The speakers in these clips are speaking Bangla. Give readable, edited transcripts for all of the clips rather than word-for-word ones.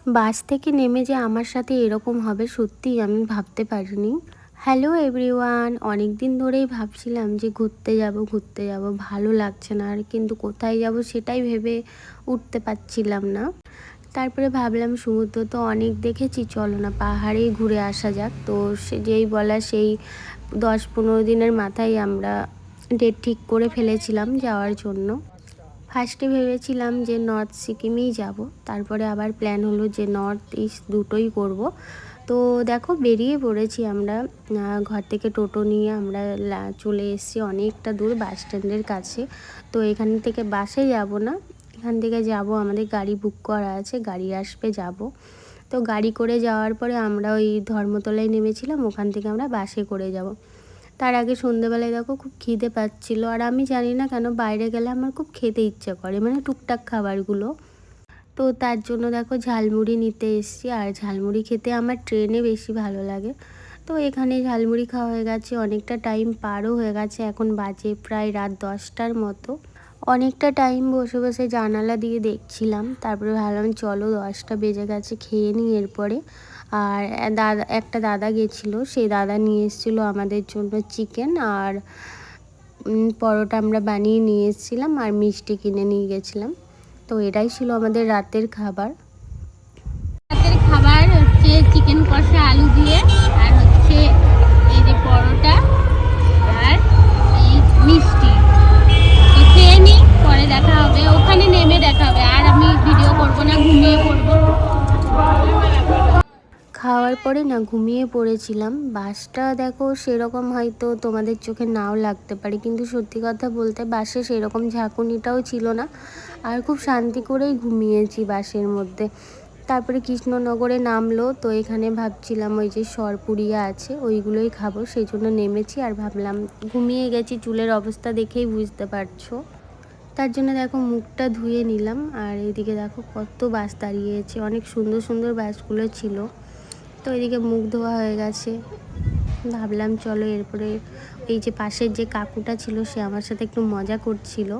বাস থেকে নেমে যে আমার সাথে এরকম হবে সত্যিই আমি ভাবতে পারিনি। হ্যালো এভরিওয়ান, অনেক দিন ধরেই ভাবছিলাম যে ঘুরতে যাব, ভালো লাগছে না আর, কিন্তু কোথায় যাব সেটাই ভেবে উঠতে পারছিলাম না। তারপরে ভাবলাম সমুদ্র তো অনেক দেখেছি, চলো না পাহাড়েই ঘুরে আসা যাক। তো সে যেই বলা সেই 10-15 দিনের মাথায় আমরা ডেট ঠিক করে ফেলেছিলাম যাওয়ার জন্য। ফার্স্টে ভেবেছিলাম যে নর্থ সিকিমেই যাব, তারপরে আবার প্ল্যান হলো যে নর্থ ইস্ট দুটোই করব। তো দেখো বেরিয়ে পড়েছি আমরা। ঘর থেকে টোটো নিয়ে আমরা চলে এসেছি অনেকটা দূর বাস স্ট্যান্ডের কাছে। তো এখান থেকে বাসে যাব না, এখান থেকে যাব, আমাদের গাড়ি বুক করা আছে, গাড়ি আসবে যাব। তো গাড়ি করে যাওয়ার পরে আমরা ওই ধর্মতলায় নেমেছিলাম, ওখান থেকে আমরা বাসে করে যাব। তার আগে সন্ধ্যেবেলায় দেখো খুব খিদে পাচ্ছিল, আর আমি জানি না কেন বাইরে গেলে আমার খুব খেতে ইচ্ছে করে, মানে টুকটাক খাবারগুলো। তো তার জন্য দেখো ঝালমুড়ি নিতে এসেছি, আর ঝালমুড়ি খেতে আমার ট্রেনে বেশি ভালো লাগে। তো এখানে ঝালমুড়ি খাওয়া হয়ে গেছে, অনেকটা টাইম পারও হয়ে গেছে, এখন বাজে প্রায় রাত 10টার মতো। অনেকটা টাইম বসে বসে জানালা দিয়ে দেখছিলাম, তারপরে ভাবলাম চলো 10টা বেজে গেছে, খেয়ে নিই এরপরে। আর একটা দাদা গেছিলো, সেই দাদা নিয়ে এসেছিলো আমাদের জন্য চিকেন আর পরোটা আমরা বানিয়ে নিয়ে এসেছিলাম, আর মিষ্টি কিনে নিয়ে গেছিলাম। তো এটাই ছিল আমাদের রাতের খাবার। হচ্ছে চিকেন কষা আলু দিয়ে, আর হচ্ছে এই যে পরোটা আর এই মিষ্টি। তো খেয়ে নিই, পরে দেখা হবে, ওখানে নেমে দেখা হবে। আর আমি ভিডিও করব না, ঘুমিয়ে পড়বো। খাওয়ার পরে না ঘুমিয়ে পড়েছিলাম। বাসটা দেখো সেরকম হয়তো তোমাদের চোখে নাও লাগতে পারে, কিন্তু সত্যি কথা বলতে বাসে সেরকম ঝাঁকুনিটাও ছিল না, আর খুব শান্তি করেই ঘুমিয়েছি বাসের মধ্যে। তারপরে কৃষ্ণনগরে নামলো, তো এখানে ভাবছিলাম ওই যে সরপুরিয়া আছে ওইগুলোই খাবো, সেই জন্য নেমেছি। আর ভাবলাম ঘুমিয়ে গেছি, চুলের অবস্থা দেখেই বুঝতে পারছো। তার জন্য দেখো মুখটা ধুয়ে নিলাম, আর এদিকে দেখো কত বাস দাঁড়িয়েছে, অনেক সুন্দর সুন্দর বাসগুলো ছিল। তো এদিকে মুখ ধোয়া হয়ে গেছে, ভাবলাম চলো এরপরে এই যে পাশের যে কাকুটা ছিল সে আমার সাথে একটু মজা করছিল,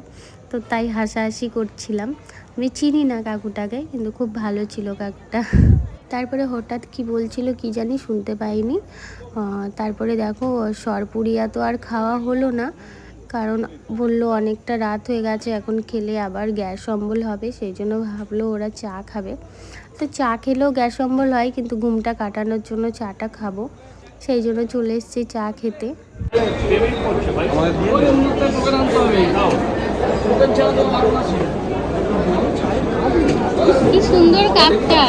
তো তাই হাসাহাসি করছিলাম। আমি চিনি না কাকুটাকে, কিন্তু খুব ভালো ছিল কাকুটা। তারপরে হঠাৎ কি বলছিল কি জানি শুনতে পাইনি। তারপরে দেখো সরপুরিয়া তো আর খাওয়া হলো না, কারণ বললো অনেকটা রাত হয়ে গেছে, এখন খেলে আবার গ্যাস অম্বল হবে, সেই জন্য ভাবলো ওরা চা খাবে। তো চা খেলেও গ্যাস অম্বল হয়, কিন্তু ঘুমটা কাটানোর জন্য চাটা খাবো, সেই জন্য চলে এসেছি চা খেতে। কি সুন্দর কাপটা।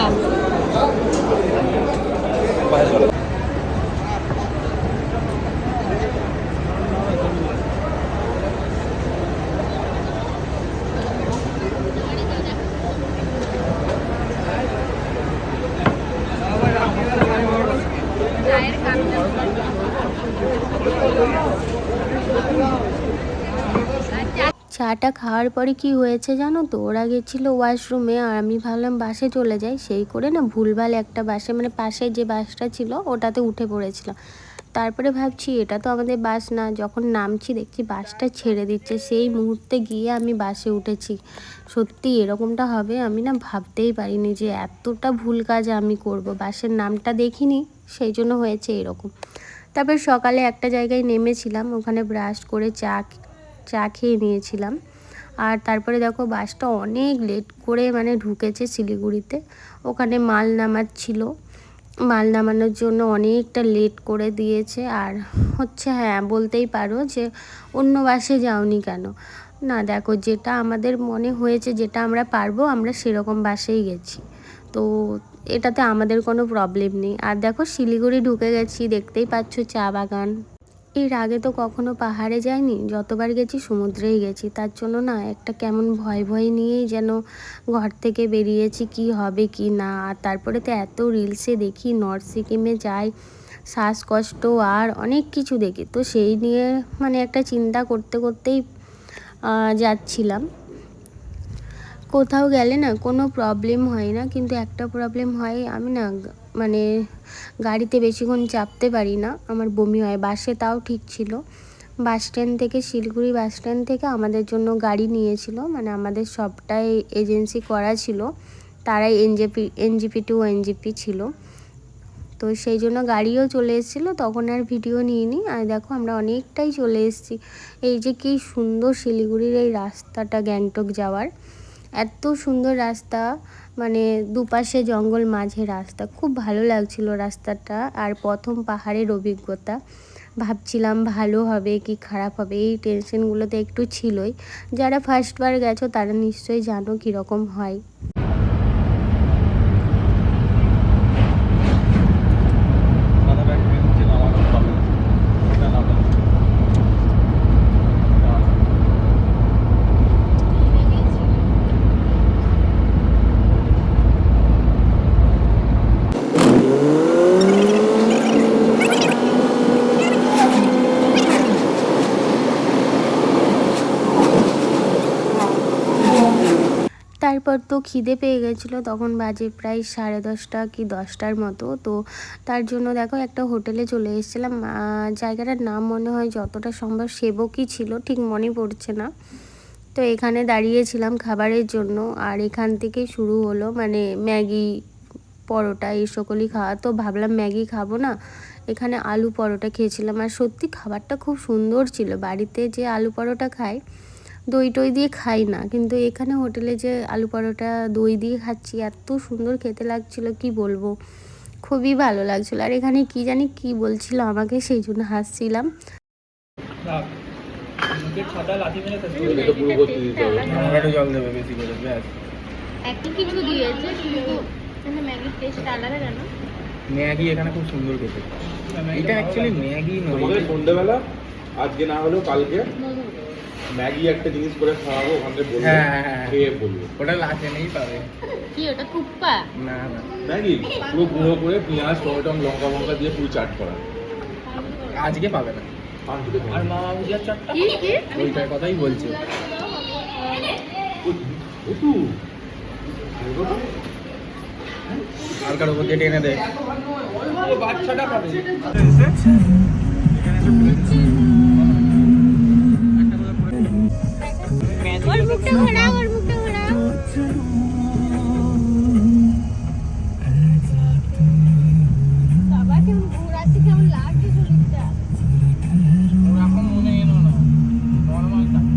চাটা খাওয়ার পরে কি হয়েছে জানো তো, ওরা গেছিলো ওয়াশরুমে, আর আমি ভাবলাম বাসে চলে যাই, সেই করে না ভুলভাল একটা বাসে, মানে পাশে যে বাসটা ছিল ওটাতে উঠে পড়েছিলাম। তারপরে ভাবছি এটা তো আমাদের বাস না, যখন নামছি দেখছি বাসটা ছেড়ে দিচ্ছে, সেই মুহূর্তে গিয়ে আমি বাসে উঠেছি। সত্যি এরকমটা হবে আমি না ভাবতেই পারিনি যে এতটা ভুল কাজ আমি করব, বাসের নামটা দেখিনি, সেই জন্য হয়েছে এরকম। তারপর সকালে একটা জায়গায় নেমেছিলাম, ওখানে ব্রাশ করে চা খেয়ে নিয়েছিলাম। আর তারপরে দেখো বাসটা অনেক লেট করে মানে ঢুকেছে শিলিগুড়িতে, ওখানে মাল নামাচ্ছিল, মাল নামানোর জন্য অনেকটা লেট করে দিয়েছে। আর হচ্ছে হ্যাঁ বলতেই পারো যে অন্য বাসে যাওনি কেন, না দেখো যেটা আমাদের মনে হয়েছে যেটা আমরা পারবো আমরা সেরকম বাসেই গেছি, তো এটাতে আমাদের কোনো প্রবলেম নেই। আর দেখো শিলিগুড়ি ঢুকে গেছি, দেখতেই পাচ্ছ চা বাগান। এর আগে তো কখনো পাহাড়ে যাইনি, যতবার গেছি সমুদ্রেই গেছি, তার জন্য না একটা কেমন ভয় ভয় নিয়েই যেন ঘর থেকে বেরিয়েছি, কি হবে কি না। আর তারপরে তো এত রিলসে দেখি নর্থ সিকিমে যাই, শ্বাসকষ্ট আর অনেক কিছু দেখি, তো সেই নিয়ে মানে একটা চিন্তা করতে করতেই যাচ্ছিলাম। কোথাও গেলে না কোনো প্রবলেম হয় না, কিন্তু একটা প্রবলেম হয়, আমি না মানে গাড়িতে বেশিক্ষণ চাপতে পারি না, আমার বমি হয়। বাসে তাও ঠিক ছিল, বাস স্ট্যান্ড থেকে শিলিগুড়ি বাস স্ট্যান্ড থেকে আমাদের জন্য গাড়ি নিয়েছিল, মানে আমাদের সবটাই এজেন্সি করা ছিল, তারাই এনজিপি টু এনজিপি ছিল। তো সেই জন্য গাড়িও চলে এসেছিলো, তখন আর ভিডিও নিইনি। আর দেখো আমরা অনেকটাই চলে এসেছি। এই যে কী সুন্দর শিলিগুড়ির এই রাস্তাটা গ্যাংটক যাওয়ার, এত সুন্দর রাস্তা, মানে দুপাশে জঙ্গল, মাঝে রাস্তা, খুব ভালো লাগছিল রাস্তাটা। আর প্রথম পাহাড়ের অভিজ্ঞতা, ভাবছিলাম ভালো হবে কি খারাপ হবে, এই টেনশনগুলো তো একটু ছিলই। যারা ফার্স্টবার গেছো তারা নিশ্চয়ই জানো কীরকম হয়। তারপর তো খিদে পেয়ে গেছিলো, তখন বাজে প্রায় 10:30 কি 10টার মতো। তো তার জন্য দেখো একটা হোটেলে চলে এসেছিলাম। জায়গাটার নাম মনে হয় যতটা সম্ভব সেবকই ছিল, ঠিক মনে পড়ছে না। তো এখানে দাঁড়িয়েছিলাম খাবারের জন্য, আর এখান থেকে শুরু হলো মানে ম্যাগি, পরোটা এই সকলই খাওয়া। তো ভাবলাম ম্যাগি খাবো না, এখানে আলু পরোটা খেয়েছিলাম। আর সত্যি খাবারটা খুব সুন্দর ছিল। বাড়িতে যে আলু পরোটা খাই, দই টই দিয়ে খাই না, কিন্তু এখানে হোটেলে যে আলু পরোটা দই দিয়ে খাচ্ছি, এত সুন্দর খেতে লাগছিলো কি বলবো, খুবই ভালো লাগছিলো। আর এখানে কি জানি কি বলছিল আমাকে, সেই জন্য হাসছিলাম। কিছু দিয়েছে কিন্তু ম্যাগির টেস্ট আলাদা কেন? ম্যাগি এখানে খুব সুন্দর খেতে। এটা অ্যাকচুয়ালি ম্যাগি নয়। তোমাকে সন্ধ্যাবেলা আজকে না হলেও কালকে ম্যাগি একটা জিনিস করে খাওয়াবো, ওখানে বলবো, খেয়ে বলবো। ওটা লাচে নেই পাবে। কি ওটা কুপ্পা? না না, ম্যাগি পুরো গুঁড়ো করে পেঁয়াজ টমেটো লঙ্কা লঙ্কা দিয়ে পুরো চাট করা। আজকে পাবে না। আর মামা ভুজিয়ার চাটটা কি কি ওইটার কথাই বলছি। হালকার উপর দিয়ে টেনে দেয়, বাচ্চাটা পাবে। ওর মুখটা ঘোরাও, ওর মুখটা ঘোরাও। বাবা কেমন ঘোরাচ্ছে, কেমন লাগছে শরীরটা। এখন মনে এলো না, নরমাল থাকে।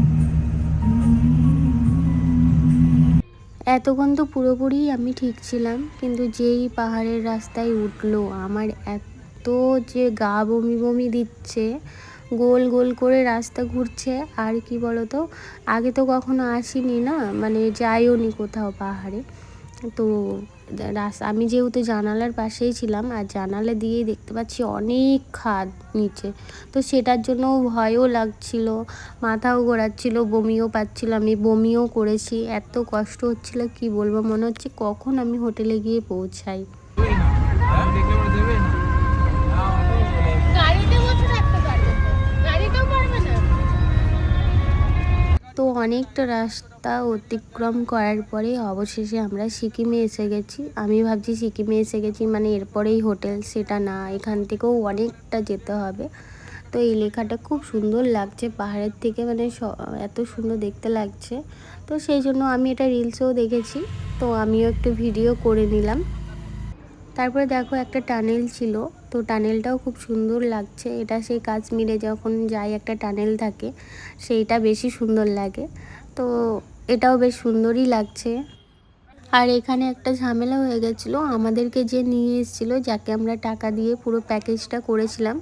এতক্ষণ তো পুরোপুরি আমি ঠিক ছিলাম, কিন্তু যেই পাহাড়ের রাস্তায় উঠলো, আমার এত যে গা বমি বমি দিচ্ছে, গোল গোল করে রাস্তা ঘুরছে। আর কি বলতো, আগে তো কখনো আসিনি না, মানে যাইও নি কোথাও পাহাড়ে। তো আমি যেহেতু জানালার পাশেই ছিলাম, আর জানালা দিয়েই দেখতে পাচ্ছি অনেক খাদ নিচে, তো সেটার জন্য ভয়ও লাগছিল, মাথাও ঘোরাচ্ছিল, বমিও পাচ্ছিল, আমি বমিও করেছি, এত কষ্ট হচ্ছিল কি বলবো, মনে হচ্ছে কখন আমি হোটেলে গিয়ে পৌঁছাই। তো অনেকটা রাস্তা অতিক্রম করার পরে অবশেষে আমরা সিকিমে এসে গেছি। আমি ভাবছি সিকিমে এসে গেছি মানে এরপরেই হোটেল, সেটা না, এখান থেকেও অনেকটা যেতে হবে। তো এই লেখাটা খুব সুন্দর লাগছে পাহাড়ের থেকে, মানে এত সুন্দর দেখতে লাগছে। তো সেই জন্য আমি এটা রিলসেও দেখেছি, তো আমিও একটু ভিডিও করে নিলাম। তারপরে দেখো একটা টানেল ছিল, তো টানেলটাও খুব সুন্দর লাগছে। এটা সেই কাশ্মীরে যখন যাই একটা টানেল থাকে, সেইটা বেশি সুন্দর লাগে। তো এটাও বেশ সুন্দরই লাগছে। আর এখানে একটা ঝামেলা হয়ে গেছিলো, আমাদেরকে যে নিয়ে এসেছিলো, যাকে আমরা টাকা দিয়ে পুরো প্যাকেজটা করেছিলাম,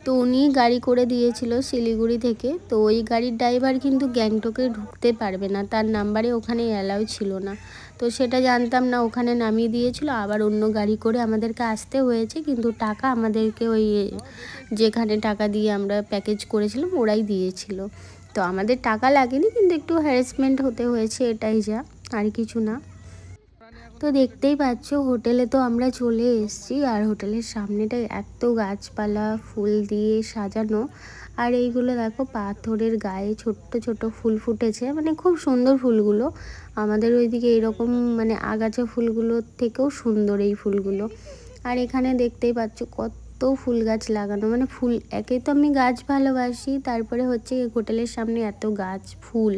তো উনি গাড়ি করে দিয়েছিল শিলিগুড়ি থেকে। তো ওই গাড়ির ড্রাইভার কিন্তু গ্যাংটকে ঢুকতে পারবে না, তার নাম্বারে ওখানে অ্যালাউ ছিল না। তো সেটা জানতাম না, ওখানে নামিয়ে দিয়েছিল, আবার অন্য গাড়ি করে আমাদেরকে আসতে হয়েছে, কিন্তু টাকা আমাদেরকে ওই যেখানে টাকা দিয়ে আমরা প্যাকেজ করেছিলাম ওরাই দিয়েছিল। তো আমাদের টাকা লাগেনি, কিন্তু একটু হ্যারাসমেন্ট হতে হয়েছে, এটাই যা, আর কিছু না। তো দেখতেই পাচ্ছ হোটেলে তো আমরা চলে এসেছি, আর হোটেলের সামনেটা এত গাছপালা ফুল দিয়ে সাজানো। আর এইগুলো দেখো পাথরের গায়ে ছোট্ট ছোট ফুল ফুটেছে, মানে খুব সুন্দর ফুলগুলো। আমাদের ওইদিকে এরকম মানে আগাছা ফুলগুলোর থেকেও সুন্দর এই ফুলগুলো। আর এখানে দেখতেই পাচ্ছ কত ফুল গাছ লাগানো, মানে ফুল, একে তো আমি গাছ ভালোবাসি, তারপরে হচ্ছে হোটেলের সামনে এত গাছ ফুল,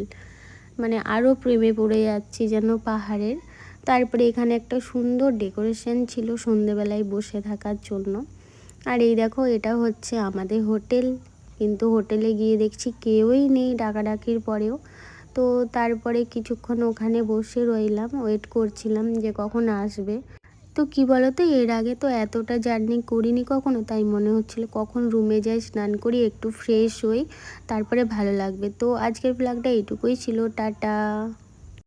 মানে আরও প্রেমে পড়ে যাচ্ছি যেন পাহাড়ের। তারপরে এখানে একটা সুন্দর ডেকোরেশন ছিল সন্ধেবেলায় বসে থাকার জন্য। আর এই দেখো এটা হচ্ছে আমাদের হোটেল, কিন্তু হোটেলে গিয়ে দেখছি কেউই নেই ডাকাডাকির পরেও। তো তারপরে কিছুক্ষণ ওখানে বসে রইলাম, ওয়েট করছিলাম যে কখন আসবে। তো কি বলো তো, এর আগে তো এতটা জার্নি করিনি কখনো, তাই মনে হচ্ছিল কখন রুমে যাই, স্নান করি, একটু ফ্রেশ হই, তারপরে ভালো লাগবে। তো আজকের ব্লগটা এইটুকুই ছিল, টাটা।